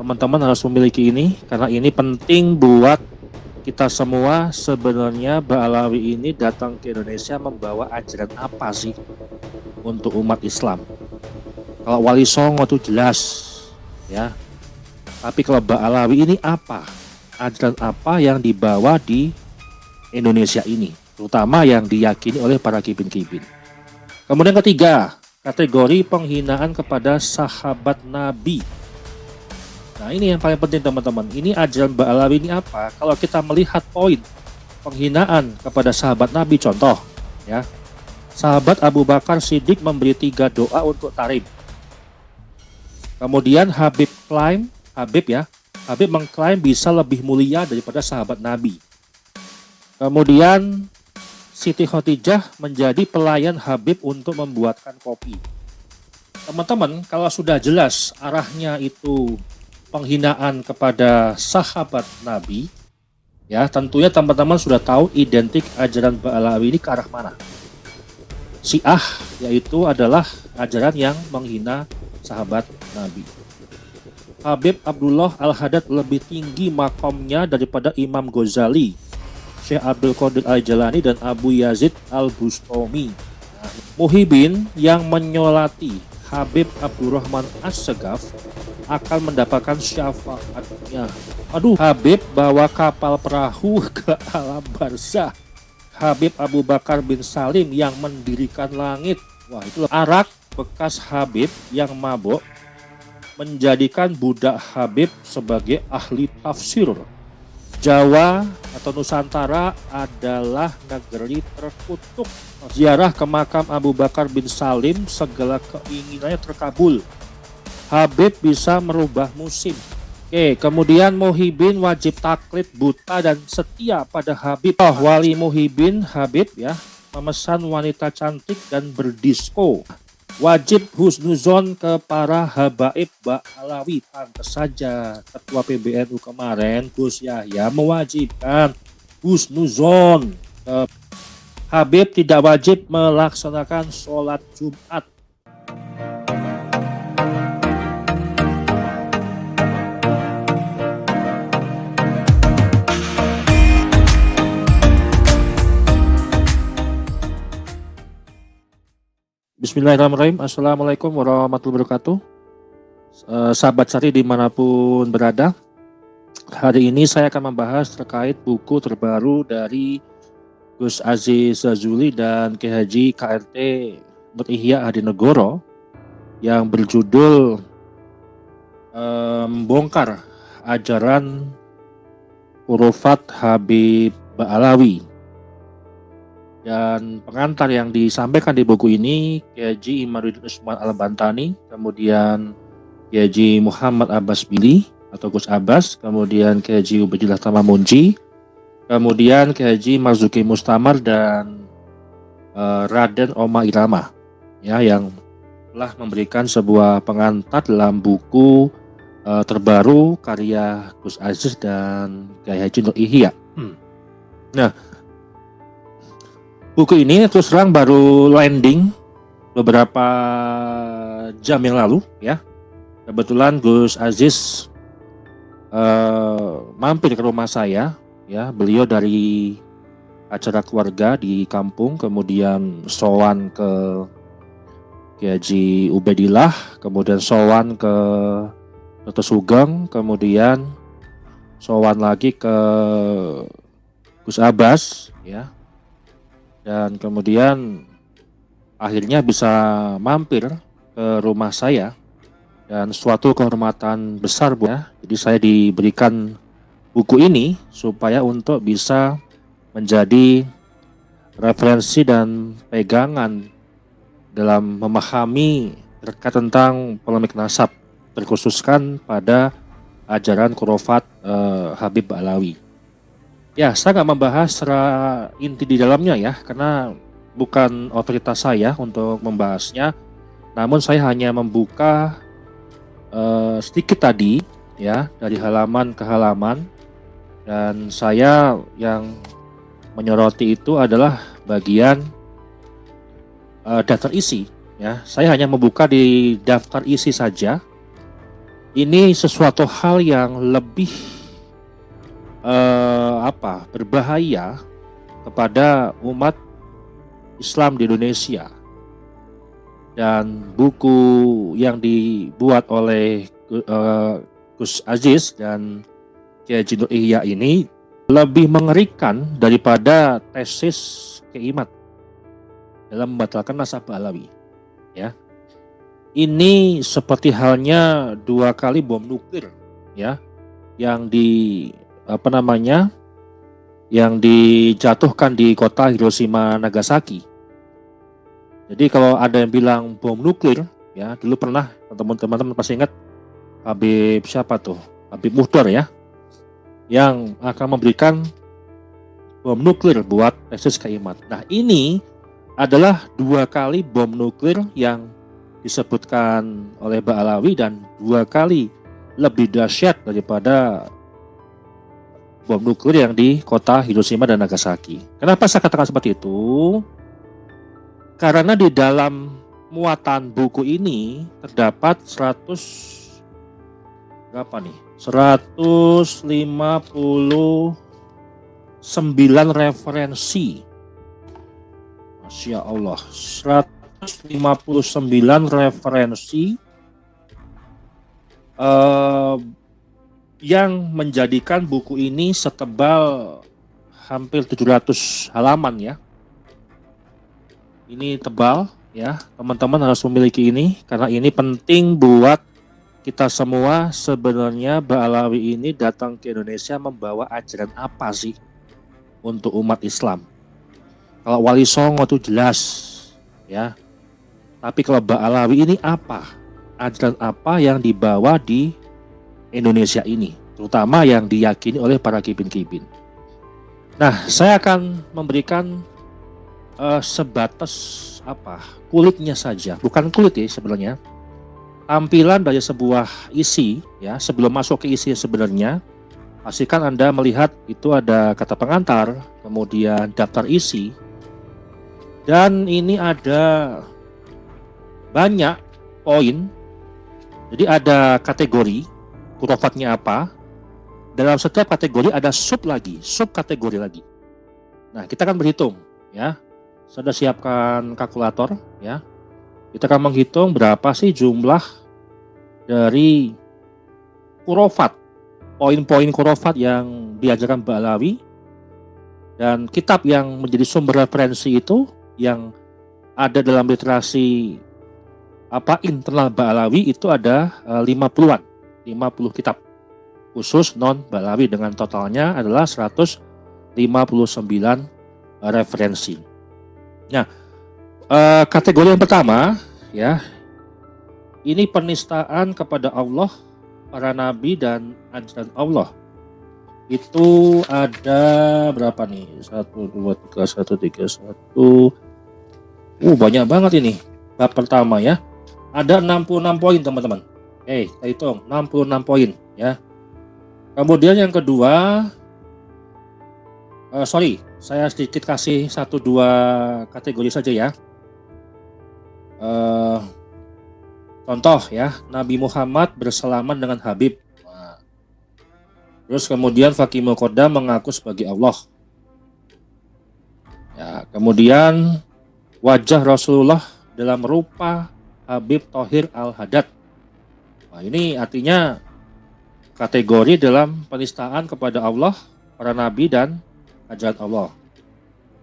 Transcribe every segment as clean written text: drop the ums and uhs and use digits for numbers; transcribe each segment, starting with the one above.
teman-teman harus memiliki ini karena ini penting buat kita semua. Sebenarnya Ba'alawi ini datang ke Indonesia membawa ajaran apa sih untuk umat Islam? Kalau Wali Songo itu jelas ya. Tapi kalau Ba'alawi ini apa? Ajaran apa yang dibawa di Indonesia ini? Terutama yang diyakini oleh para kibin-kibin. Kemudian ketiga, kategori penghinaan kepada sahabat Nabi. Nah ini yang paling penting teman-teman. Ini ajaran Ba'alawi ini apa? Kalau kita melihat poin penghinaan kepada sahabat Nabi, contoh ya, sahabat Abu Bakar Siddiq memberi 3 doa untuk Tarim. Kemudian Habib mengklaim bisa lebih mulia daripada sahabat Nabi. Kemudian Siti Khotijah menjadi pelayan Habib untuk membuatkan kopi. Teman-teman, kalau sudah jelas arahnya itu penghinaan kepada sahabat Nabi, ya tentunya teman-teman sudah tahu identik ajaran Ba'alawi ini ke arah mana. Syiah yaitu adalah ajaran yang menghina sahabat Nabi. Habib Abdullah Al-Haddad lebih tinggi makomnya daripada Imam Ghazali, Syekh Abdul Qadir Al-Jalani dan Abu Yazid Al-Bustami. Muhyiddin yang menyolati Habib Abdurrahman As-Segaf akan mendapatkan syafaatnya. Habib bawa kapal perahu ke alam barzah. Habib Abu Bakar bin Salim yang mendirikan langit. Wah, itu arak bekas Habib yang mabuk menjadikan budak Habib sebagai ahli tafsir. Jawa atau Nusantara adalah negeri terkutuk. Ziarah ke makam Abu Bakar bin Salim, segala keinginannya terkabul. Habib bisa merubah musim. Kemudian Muhyiddin wajib taklid, buta dan setia pada Habib. Wali Muhyiddin Habib ya, memesan wanita cantik dan berdisko. Wajib husnuzon ke para habaib Ba'alawi. Pantas saja Ketua PBNU kemarin Gus Yahya mewajibkan husnuzon. Habib tidak wajib melaksanakan sholat Jumat. Bismillahirrahmanirrahim. Assalamualaikum warahmatullahi wabarakatuh. Sahabat Sari dimanapun berada, hari ini saya akan membahas terkait buku terbaru dari Gus Aziz Jazuli dan Kiai Haji KRT Nur Ihya Hadinegoro yang berjudul Membongkar Ajaran Khurafat Habib Ba'alawi. Dan pengantar yang disampaikan di buku ini Kiai Haji Imaduddin Usman Al-Bantani, kemudian Kiai Haji Muhammad Abbas Bili atau Gus Abbas, kemudian Kiai Haji Ubedillah Tamamunji, kemudian Kiai Haji Marzuki Mustamar dan Raden Oma Irama ya, yang telah memberikan sebuah pengantar dalam buku terbaru karya Gus Aziz dan Kiai Haji Nur Ihya. Nah, buku ini terus terang baru landing beberapa jam yang lalu ya. Kebetulan Gus Aziz mampir ke rumah saya ya. Beliau dari acara keluarga di kampung, kemudian sowan ke Kiai Haji Ubedillah, kemudian sowan ke Dr. Sugeng, kemudian sowan lagi ke Gus Abbas ya. Dan kemudian akhirnya bisa mampir ke rumah saya, dan suatu kehormatan besar ya. Jadi saya diberikan buku ini supaya untuk bisa menjadi referensi dan pegangan dalam memahami terkait tentang polemik nasab, terkhususkan pada ajaran khurafat Habib Ba'alawi. Ya, saya nggak membahas secara inti di dalamnya ya, karena bukan otoritas saya untuk membahasnya. Namun saya hanya membuka sedikit tadi ya, dari halaman ke halaman. Dan saya yang menyoroti itu adalah bagian daftar isi ya. Saya hanya membuka di daftar isi saja. ini sesuatu hal yang lebih berbahaya kepada umat Islam di Indonesia. Dan buku yang dibuat oleh Gus Aziz dan Kiai Haji Nur Ihya ini lebih mengerikan daripada tesis Kiai dalam membatalkan nasabah Alawi. Ya, ini seperti halnya 2 kali bom nuklir, ya, yang yang dijatuhkan di kota Hiroshima Nagasaki. Jadi kalau ada yang bilang bom nuklir, ya, dulu pernah teman-teman pasti ingat Habib siapa tuh? Habib Muhdar, ya, yang akan memberikan bom nuklir buat tesis Kaimat. Nah, ini adalah 2 kali bom nuklir yang disebutkan oleh Mbak Alawi dan 2 kali lebih dahsyat daripada bom nuklir yang di kota Hiroshima dan Nagasaki. Kenapa saya katakan seperti itu? Karena di dalam muatan buku ini terdapat 159 referensi. Masya Allah, 159 referensi yang menjadikan buku ini setebal hampir 700 halaman, ya. Ini tebal, ya, teman-teman harus memiliki ini karena ini penting buat kita semua. Sebenarnya Mbak Alawi ini datang ke Indonesia membawa ajaran apa sih untuk umat Islam? Kalau Wali Songo itu jelas, ya. Tapi kalau Mbak Alawi ini apa? Ajaran apa yang dibawa di Indonesia ini, terutama yang diyakini oleh para kibin-kibin. Nah, saya akan memberikan sebatas kulitnya saja, bukan kulit ya sebenarnya, tampilan dari sebuah isi, ya. Sebelum masuk ke isi sebenarnya, pastikan Anda melihat itu ada kata pengantar, kemudian daftar isi, dan ini ada banyak poin. Jadi ada kategori, kurofatnya apa, dalam setiap kategori ada sub kategori lagi. Nah, kita akan berhitung, ya. Sudah siapkan kalkulator, ya. Kita akan menghitung berapa sih jumlah dari kurofat, poin-poin kurofat yang diajarkan Mbak Alawi, dan kitab yang menjadi sumber referensi itu yang ada dalam literasi internal Mbak Alawi itu ada 50 kitab khusus non Mbak Alawi dengan totalnya adalah 159 referensi. Nah, kategori yang pertama, ya, ini penistaan kepada Allah, para nabi dan ajaran Allah. Itu ada berapa nih? 1, 2, 3, 1, 3, 1. Banyak banget ini. Bab pertama, ya. Ada 66 poin, teman-teman. Kita hitung 66 poin, ya. Kemudian yang kedua, saya sedikit kasih 1-2 kategori saja, ya. Contoh, ya, Nabi Muhammad bersalaman dengan Habib. Terus kemudian Fakih Muqaddam mengaku sebagai Allah. Ya, kemudian wajah Rasulullah dalam rupa Habib Thohir Al-Haddad. Ini artinya kategori dalam penistaan kepada Allah, para nabi dan ajaran Allah.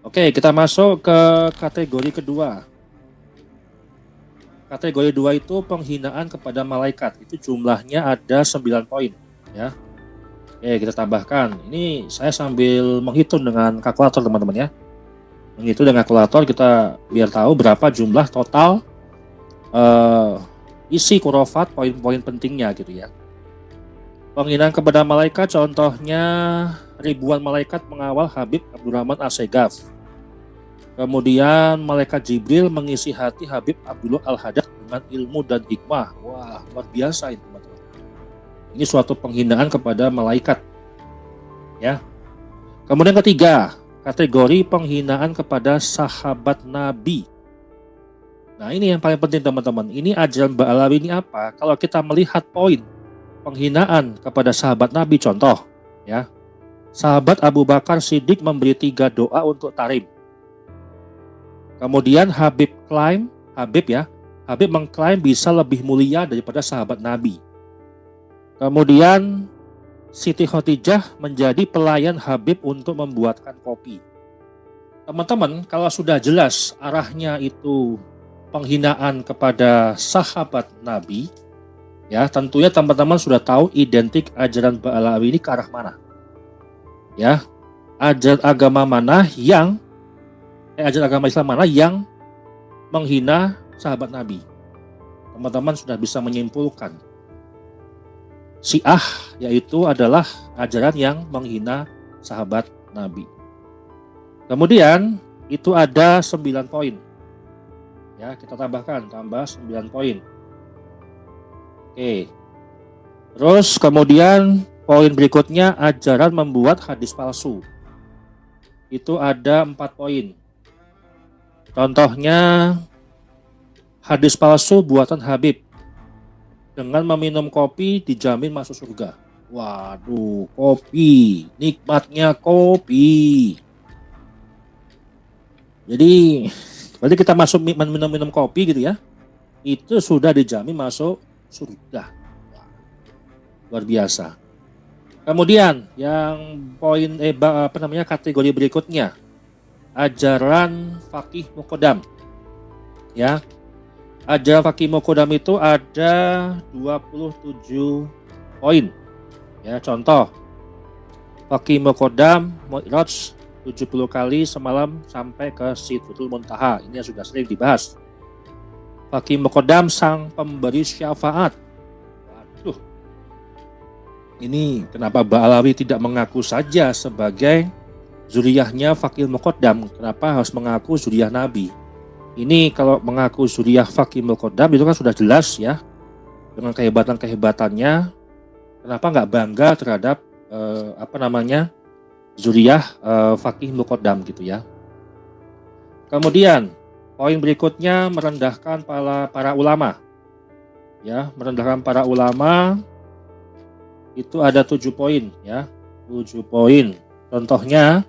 Oke, kita masuk ke kategori kedua. Kategori 2 itu penghinaan kepada malaikat. Itu jumlahnya ada 9 poin, ya. Kita tambahkan. Ini saya sambil menghitung dengan kalkulator, teman-teman, ya. Menghitung dengan kalkulator kita biar tahu berapa jumlah total isi kurofat, poin-poin pentingnya gitu, ya. Penghinaan kepada malaikat contohnya ribuan malaikat mengawal Habib Abdurrahman As-Segaf. Kemudian malaikat Jibril mengisi hati Habib Abdullah Al-Haddad dengan ilmu dan hikmah. Wah, luar biasa ini, teman-teman. Ini suatu penghinaan kepada malaikat, ya. Kemudian ketiga, kategori penghinaan kepada sahabat Nabi. Nah, ini yang paling penting, teman-teman. Ini ajaran Mbak Alawi ini apa? Kalau kita melihat poin penghinaan kepada sahabat Nabi. Contoh, ya, sahabat Abu Bakar Siddiq memberi 3 doa untuk Tarim. Kemudian Habib mengklaim bisa lebih mulia daripada sahabat Nabi. Kemudian Siti Khotijah menjadi pelayan Habib untuk membuatkan kopi. Teman-teman, kalau sudah jelas arahnya itu penghinaan kepada sahabat Nabi, ya tentunya teman-teman sudah tahu identik ajaran Ba'alawi ini ke arah mana. Ya, ajaran agama mana yang ajaran agama Islam mana yang menghina sahabat Nabi. Teman-teman sudah bisa menyimpulkan. Syiah yaitu adalah ajaran yang menghina sahabat Nabi. Kemudian itu ada 9 poin. Ya, kita tambah 9 poin. Oke. Terus kemudian poin berikutnya ajaran membuat hadis palsu. Itu ada 4 poin. Contohnya hadis palsu buatan Habib. Dengan meminum kopi dijamin masuk surga. Waduh, kopi, nikmatnya kopi. Jadi, berarti kita masuk minum kopi gitu ya, itu sudah dijamin masuk surga. Luar biasa. Kemudian yang poin kategori berikutnya, ajaran Faqih Muqaddam. Ya. Ajaran Faqih Muqaddam itu ada 27 poin. Ya, contoh Faqih Muqaddam Mi'raj 70 kali semalam sampai ke Sidratul Muntaha. Ini yang sudah sering dibahas. Faqih Muqaddam sang pemberi syafaat. Waduh. Ini kenapa Ba'alawi tidak mengaku saja sebagai zuriyahnya Faqih Muqaddam? Kenapa harus mengaku zuriyah Nabi? Ini kalau mengaku zuriyah Faqih Muqaddam itu kan sudah jelas ya. Dengan kehebatan-kehebatannya. Kenapa nggak bangga terhadap zuriyah Faqih Muqaddam gitu ya. Kemudian poin berikutnya merendahkan para ulama. Ya, merendahkan para ulama itu ada 7 poin ya. 7 poin. Contohnya,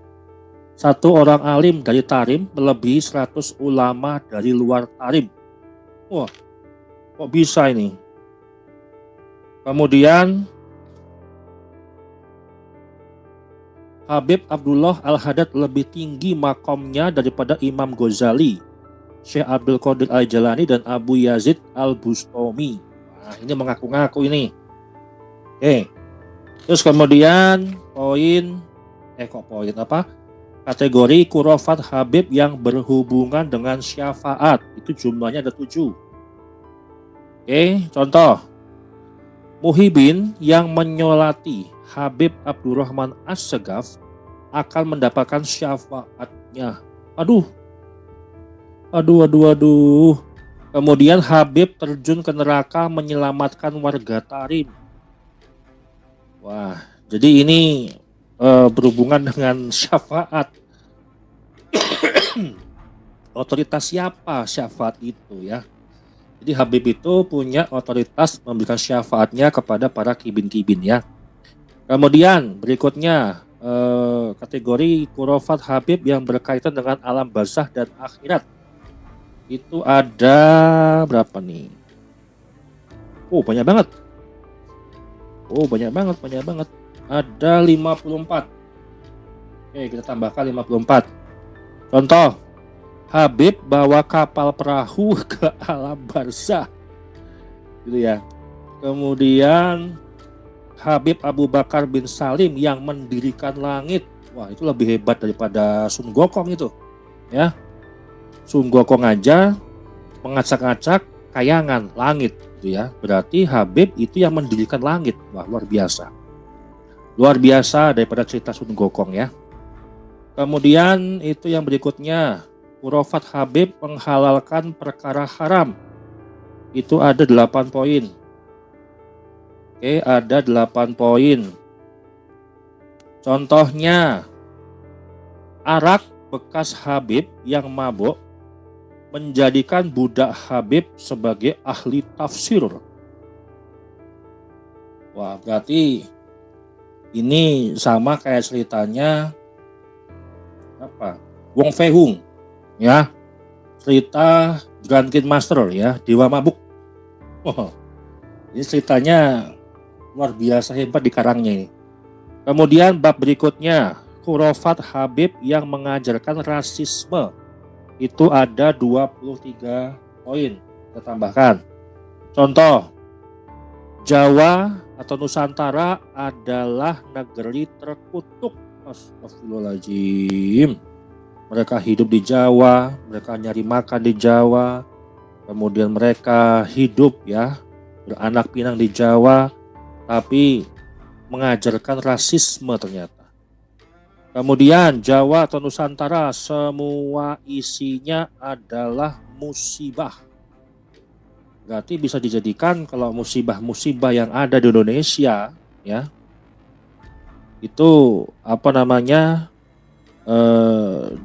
1 orang alim dari Tarim melebihi 100 ulama dari luar Tarim. Wah, kok bisa ini? Kemudian Habib Abdullah Al-Haddad lebih tinggi makomnya daripada Imam Ghazali, Syekh Abdul Qadir Al-Jalani dan Abu Yazid Al-Bustami. Nah, ini mengaku-ngaku ini. Oke. Terus kemudian kategori kurofat Habib yang berhubungan dengan syafaat. Itu jumlahnya ada 7. Oke, contoh. Muhibin yang menyolati Habib Abdurrahman As-Segaf akan mendapatkan syafaatnya. Aduh. Kemudian Habib terjun ke neraka menyelamatkan warga Tarim. Wah, jadi ini berhubungan dengan syafaat. Otoritas siapa syafaat itu ya? Jadi Habib itu punya otoritas memberikan syafaatnya kepada para kibin-kibin ya. Kemudian berikutnya kategori kurofat Habib yang berkaitan dengan alam barzakh dan akhirat. Itu ada berapa nih? Banyak banget. Banyak banget. Ada 54. Oke, kita tambahkan 54. Contoh, Habib bawa kapal perahu ke alam barzakh. Gitu ya. Kemudian Habib Abu Bakar bin Salim yang mendirikan langit. Wah, itu lebih hebat daripada Sun Gokong itu. Ya. Sun Gokong aja mengacak-acak kayangan langit gitu ya. Berarti Habib itu yang mendirikan langit. Wah, luar biasa. Luar biasa daripada cerita Sun Gokong ya. Kemudian itu yang berikutnya, kurofat Habib menghalalkan perkara haram. Itu ada 8 poin. Oke, ada 8 poin. Contohnya, arak bekas Habib yang mabuk menjadikan budak Habib sebagai ahli tafsir. Wah, berarti ini sama kayak ceritanya apa? Wong Fei Hung, ya. Cerita Drunken Master, ya, Dewa Mabuk. Oh, ini ceritanya luar biasa hebat di karangnya ini. Kemudian bab berikutnya, Khurafat Habib yang mengajarkan rasisme. Itu ada 23 poin. Kita tambahkan. Contoh, Jawa atau Nusantara adalah negeri terkutuk. Astagfirullahaladzim. Mereka hidup di Jawa, mereka nyari makan di Jawa, kemudian mereka hidup ya, beranak pinang di Jawa, tapi mengajarkan rasisme ternyata. Kemudian Jawa atau Nusantara semua isinya adalah musibah. Berarti bisa dijadikan kalau musibah-musibah yang ada di Indonesia ya, itu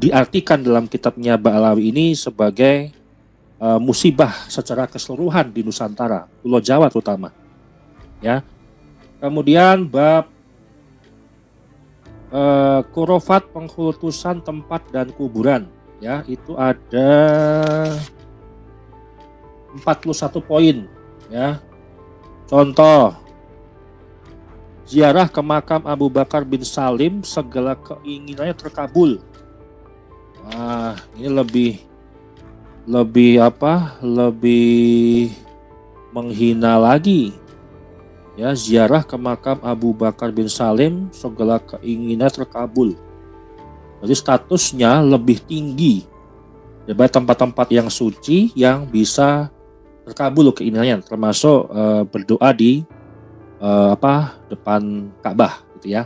diartikan dalam kitabnya Ba'alawi ini sebagai musibah secara keseluruhan di Nusantara, Pulau Jawa terutama. Ya. Kemudian bab Khurafat pengkultusan tempat dan kuburan, ya, itu ada 41 poin, ya. Contoh, ziarah ke makam Abu Bakar bin Salim, segala keinginannya terkabul. Wah, ini lebih menghina lagi. Ya, ziarah ke makam Abu Bakar bin Salim, segala keinginan terkabul. Jadi statusnya lebih tinggi daripada tempat-tempat yang suci yang bisa terkabul keinginannya, termasuk berdoa di depan Ka'bah gitu ya.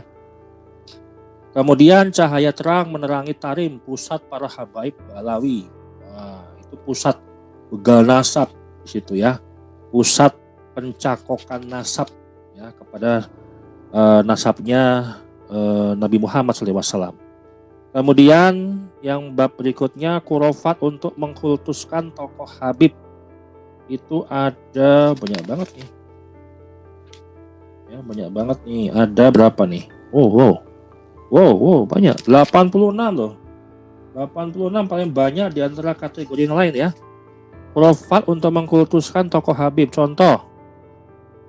Kemudian cahaya terang menerangi Tarim, pusat para habaib Ba'alawi. Nah, itu pusat begal nasab di situ ya. Pusat pencakokan nasab ya kepada nasabnya Nabi Muhammad SAW. Kemudian yang bab berikutnya Khurafat untuk mengkultuskan tokoh Habib. Itu ada banyak banget nih. Ya, banyak banget nih. Ada berapa nih? Wow, banyak. 86 loh. 86 paling banyak di antara kategori yang lain ya. Khurafat untuk mengkultuskan tokoh Habib. Contoh,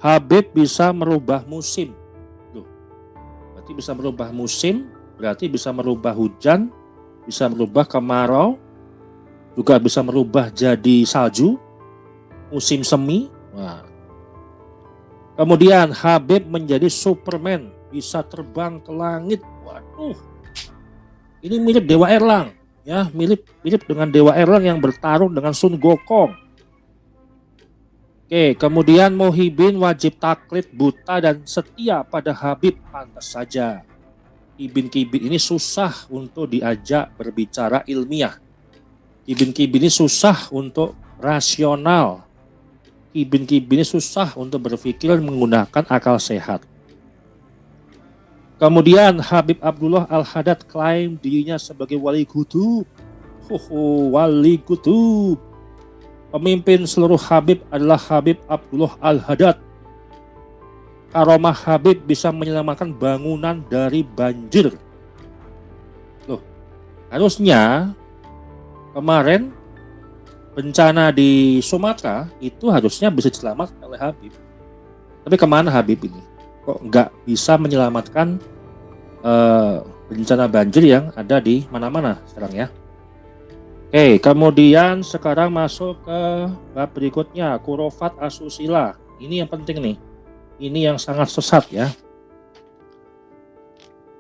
Habib bisa merubah musim. Loh, berarti bisa merubah musim, berarti bisa merubah hujan, bisa merubah kemarau, juga bisa merubah jadi salju, musim semi. Nah. Kemudian Habib menjadi Superman, bisa terbang ke langit. Waduh, ini mirip Dewa Erlang, ya, mirip dengan Dewa Erlang yang bertarung dengan Sun Gokong. Oke, kemudian Muhyiddin wajib taklid, buta dan setia pada Habib. Pantas saja. Kibin-kibin ini susah untuk diajak berbicara ilmiah. Kibin-kibin ini susah untuk rasional. Kibin-kibin ini susah untuk berpikir menggunakan akal sehat. Kemudian Habib Abdullah Al-Haddad klaim dirinya sebagai wali kutub. Wali kutub. Pemimpin seluruh Habib adalah Habib Abdullah Al-Haddad. Karomah Habib bisa menyelamatkan bangunan dari banjir. Loh, harusnya kemarin bencana di Sumatera itu harusnya bisa diselamatkan oleh Habib. Tapi kemana Habib ini? Kok nggak bisa menyelamatkan bencana banjir yang ada di mana-mana sekarang ya? Oke, kemudian sekarang masuk ke bab berikutnya, Khurafat asusila. Ini yang penting nih. Ini yang sangat sesat ya.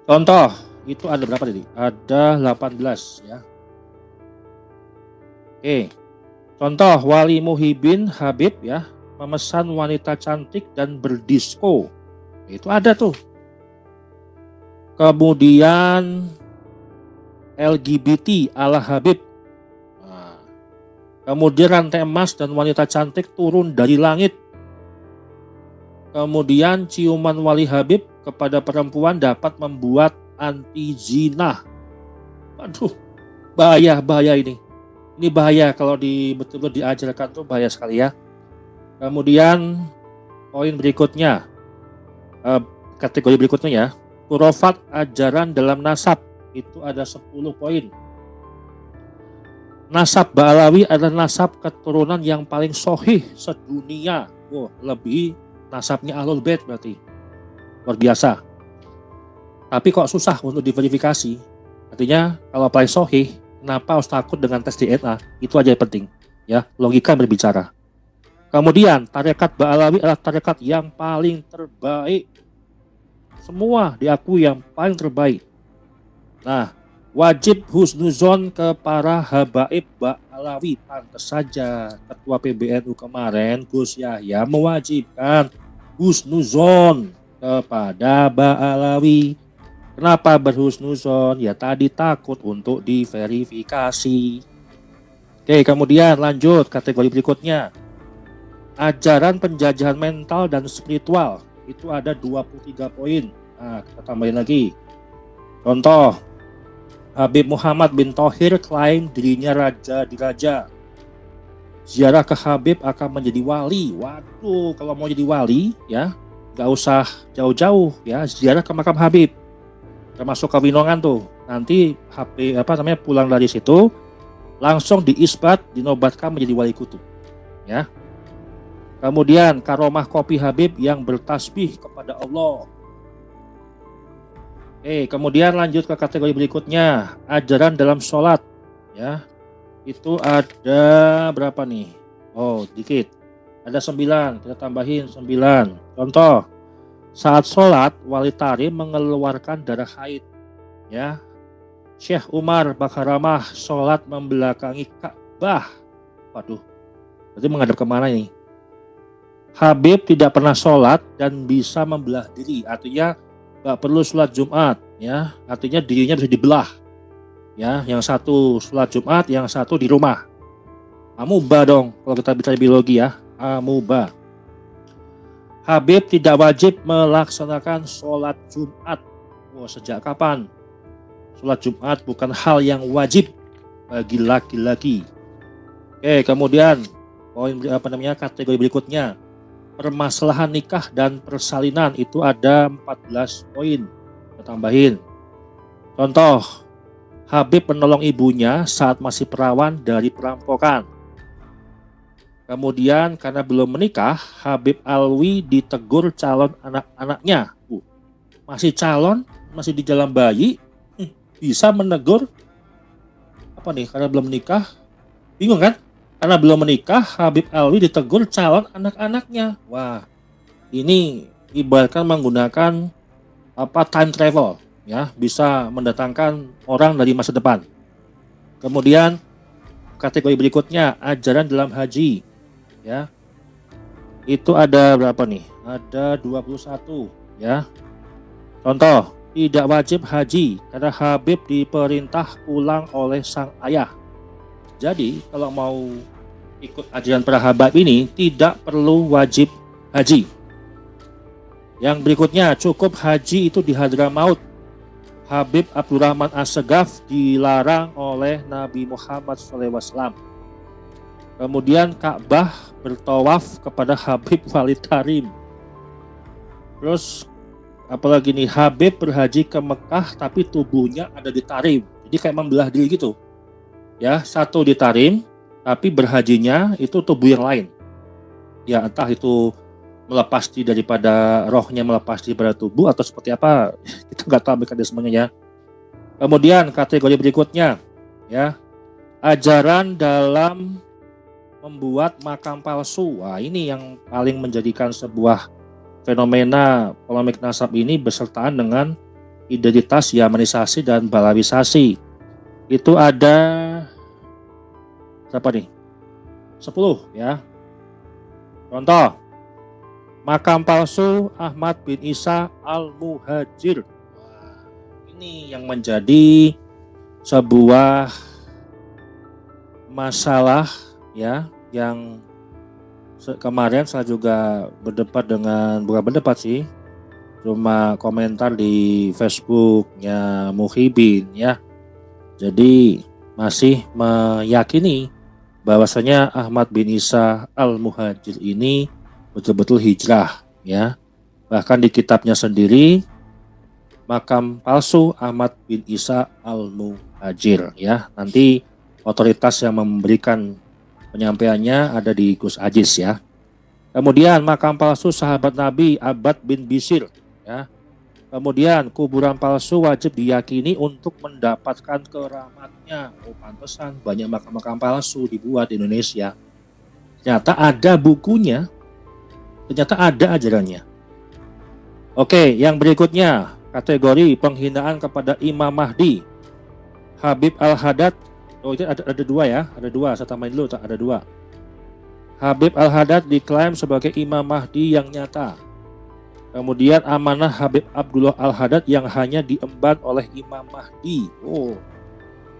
Contoh, itu ada berapa tadi? Ada 18 ya. Oke. Contoh, Wali Muhyiddin Habib ya, memesan wanita cantik dan berdisko. Itu ada tuh. Kemudian LGBT ala Habib. Kemudian rantai emas dan wanita cantik turun dari langit. Kemudian ciuman wali Habib kepada perempuan dapat membuat anti zina. Aduh, bahaya ini. Ini bahaya kalau betul-betul diajarkan tuh bahaya sekali ya. Kemudian poin berikutnya, Kategori berikutnya ya, khurafat ajaran dalam nasab itu ada 10 poin. Nasab Ba'alawi adalah nasab keturunan yang paling sahih sedunia. Lebih nasabnya Ahlul Bait berarti. Luar biasa. Tapi kok susah untuk diverifikasi? Artinya kalau paling sahih, kenapa harus takut dengan tes DNA? Itu aja yang penting. Ya, logika berbicara. Kemudian tarekat Ba'alawi adalah tarekat yang paling terbaik. Semua diakui yang paling terbaik. Nah, wajib husnuzon ke para habaib Ba'alawi. Pantas saja Ketua PBNU kemarin Gus Yahya mewajibkan husnuzon kepada Ba'alawi. Kenapa berhusnuzon? Ya tadi takut untuk diverifikasi. Oke, kemudian lanjut kategori berikutnya. Ajaran penjajahan mental dan spiritual itu ada 23 poin. Nah, kita tambahin lagi. Contoh, Habib Muhammad bin Thohir klaim dirinya raja di raja. Ziarah ke Habib akan menjadi wali. Waduh, kalau mau jadi wali ya nggak usah jauh-jauh ya, ziarah ke makam Habib. Termasuk ke Winongan tuh. Nanti pulang dari situ langsung diisbat, dinobatkan menjadi wali kutub. Ya. Kemudian karomah kopi Habib yang bertasbih kepada Allah. Kemudian lanjut ke kategori berikutnya, ajaran dalam sholat. Ya, itu ada berapa nih? Dikit. Ada 9, kita tambahin 9. Contoh, saat sholat wali tarim mengeluarkan darah haid. Ya, Syekh Umar Bakaramah sholat membelakangi Ka'bah. Waduh, berarti menghadap kemana nih? Habib tidak pernah sholat dan bisa membelah diri, artinya nggak perlu sholat Jumat, ya, artinya dirinya bisa dibelah, ya, yang satu sholat Jumat, yang satu di rumah. Amuba dong, kalau kita bicara biologi ya, amuba. Habib tidak wajib melaksanakan sholat Jumat. Sejak kapan? Sholat Jumat bukan hal yang wajib bagi laki-laki. Kemudian kategori berikutnya. Permasalahan nikah dan persalinan itu ada 14 poin. Kita tambahin. Contoh, Habib menolong ibunya saat masih perawan dari perampokan. Kemudian karena belum menikah, Habib Alwi ditegur calon anak-anaknya. Masih calon, masih di jalan bayi, bisa menegur karena belum menikah. Bingung kan? Karena belum menikah, Habib Alwi ditegur calon anak-anaknya. Wah, ini ibaratkan menggunakan time travel, ya, bisa mendatangkan orang dari masa depan. Kemudian kategori berikutnya, ajaran dalam haji, ya. Itu ada berapa nih? Ada 21, ya. Contoh, tidak wajib haji karena Habib diperintah pulang oleh sang ayah. Jadi kalau mau ikut ajaran para habaib ini tidak perlu wajib haji. Yang berikutnya, cukup haji itu di Hadramaut. Habib Abdurrahman As-Segaf dilarang oleh Nabi Muhammad SAW. Kemudian Ka'bah bertawaf kepada Habib Wali Tarim. Terus apalagi nih, Habib berhaji ke Mekah tapi tubuhnya ada di Tarim. Jadi kayak membelah diri gitu. Ya, satu di Tarim tapi berhajinya itu tubuh yang lain. Ya, entah itu melepas diri daripada rohnya, melepas diri pada tubuh atau seperti apa, kita nggak tahu mekanismenya ya. Kemudian kategori berikutnya, ya, ajaran dalam membuat makam palsu. Wah, ini yang paling menjadikan sebuah fenomena polemik nasab ini bersertaan dengan identitas yamanisasi dan balawisasi. Itu ada berapa nih? 10 ya. Contoh, makam palsu Ahmad bin Isa Al-Muhajir. Wah, ini yang menjadi sebuah masalah ya, yang kemarin saya juga berdebat dengan, bukan berdebat sih, cuma komentar di Facebooknya Muhibin ya. Jadi masih meyakini bahwasanya Ahmad bin Isa Al-Muhajir ini betul-betul hijrah ya. Bahkan di kitabnya sendiri, Makam Palsu Ahmad bin Isa Al-Muhajir, ya. Nanti otoritas yang memberikan penyampaiannya ada di Gus Aziz, ya. Kemudian makam palsu sahabat Nabi Abbad bin Bishr, ya. Kemudian kuburan palsu wajib diyakini untuk mendapatkan keramatnya. Oh, pantesan banyak makam-makam palsu dibuat di Indonesia. Ternyata ada bukunya, ternyata ada ajarannya. Oke, yang berikutnya kategori penghinaan kepada Imam Mahdi. Habib Al-Haddad. Oh, itu ada dua, ya, ada dua. Saya tambahin dulu, ada dua. Habib Al-Haddad diklaim sebagai Imam Mahdi yang nyata. Kemudian amanah Habib Abdullah Al-Haddad yang hanya diemban oleh Imam Mahdi. Oh,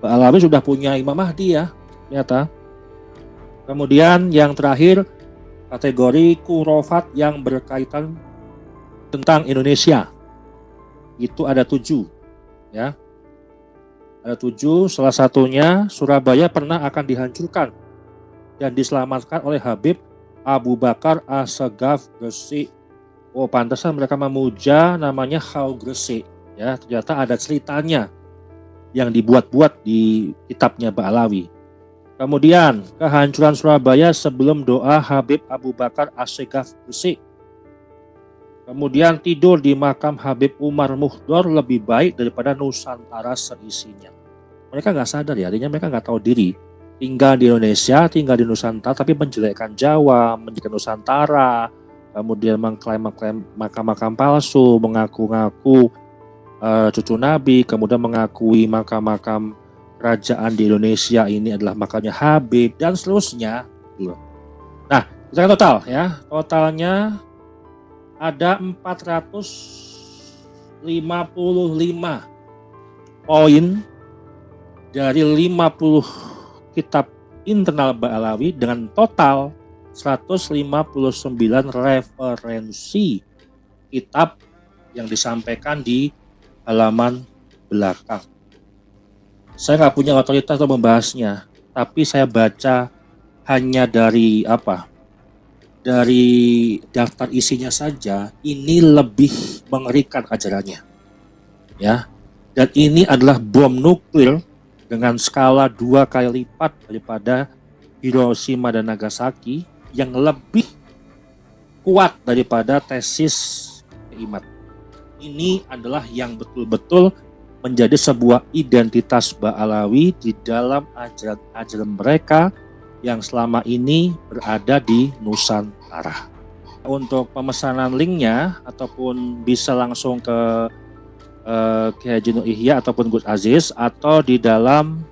Mbak Alawi sudah punya Imam Mahdi, ya, nyata. Kemudian yang terakhir kategori khurafat yang berkaitan tentang Indonesia. Itu ada 7, ya. Ada 7, salah satunya Surabaya pernah akan dihancurkan dan diselamatkan oleh Habib Abu Bakar As-Segaf Gresik. Oh, pantesan mereka memuja namanya Khao Gresik, ya. Ternyata ada ceritanya yang dibuat-buat di kitabnya Ba'alawi. Kemudian kehancuran Surabaya sebelum doa Habib Abu Bakar As-Segaf Gresik. Kemudian tidur di makam Habib Umar Mukhdar lebih baik daripada Nusantara seisinya. Mereka nggak sadar, ya, artinya mereka nggak tahu diri. Tinggal di Indonesia, tinggal di Nusantara, tapi menjelekkan Jawa, menjelekkan Nusantara, kemudian mengklaim makam-makam palsu, mengaku-ngaku cucu Nabi, kemudian mengakui makam-makam kerajaan di Indonesia ini adalah makamnya Habib, dan seterusnya. Nah, kita total, ya, totalnya ada 455 poin dari 50 kitab internal Ba'alawi dengan total 159 referensi kitab yang disampaikan di halaman belakang. Saya nggak punya otoritas untuk membahasnya, tapi saya baca hanya dari dari daftar isinya saja, ini lebih mengerikan ajarannya, ya. Dan ini adalah bom nuklir dengan skala 2 kali lipat daripada Hiroshima dan Nagasaki, yang lebih kuat daripada tesis Imad. Ini adalah yang betul-betul menjadi sebuah identitas Ba'alawi di dalam ajaran mereka yang selama ini berada di Nusantara. Untuk pemesanan linknya ataupun bisa langsung ke Kiai Haji Nur Ihya ataupun Gus Aziz, atau di dalam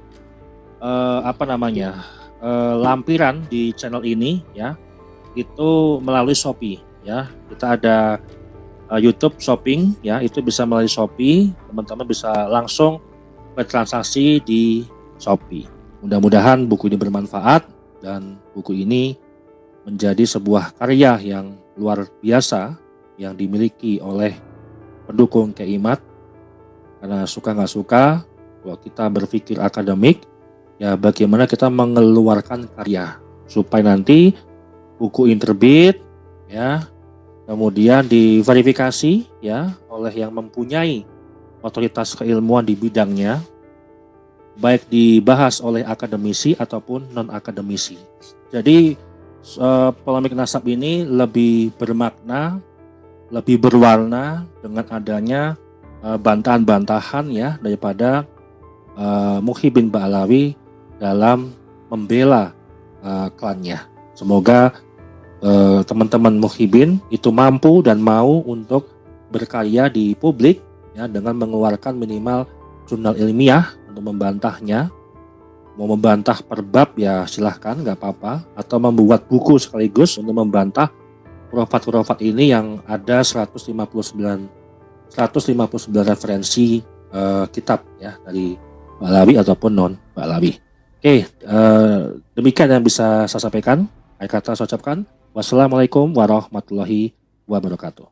lampiran di channel ini, ya, itu melalui Shopee, ya. Kita ada YouTube Shopping, ya, itu bisa melalui Shopee. Teman-teman bisa langsung bertransaksi di Shopee. Mudah-mudahan buku ini bermanfaat dan buku ini menjadi sebuah karya yang luar biasa yang dimiliki oleh pendukung Kiai Imad. Karena suka nggak suka, kalau kita berpikir akademik, ya bagaimana kita mengeluarkan karya supaya nanti buku ini terbit, ya, kemudian diverifikasi, ya, oleh yang mempunyai otoritas keilmuan di bidangnya, baik dibahas oleh akademisi ataupun non-akademisi. Jadi polemik nasab ini lebih bermakna, lebih berwarna dengan adanya bantahan-bantahan, ya, daripada Muhyiddin Ba'alawi dalam membela klannya. Semoga teman-teman Muhyiddin itu mampu dan mau untuk berkarya di publik, ya, dengan mengeluarkan minimal jurnal ilmiah untuk membantahnya. Mau membantah per bab, ya silahkan, nggak apa-apa, atau membuat buku sekaligus untuk membantah khurafat-khurafat ini yang ada 159 referensi kitab, ya, dari Ba'alawi ataupun non Ba'alawi. Oke, demikian yang bisa saya sampaikan. Akhir kata saya ucapkan wassalamualaikum warahmatullahi wabarakatuh.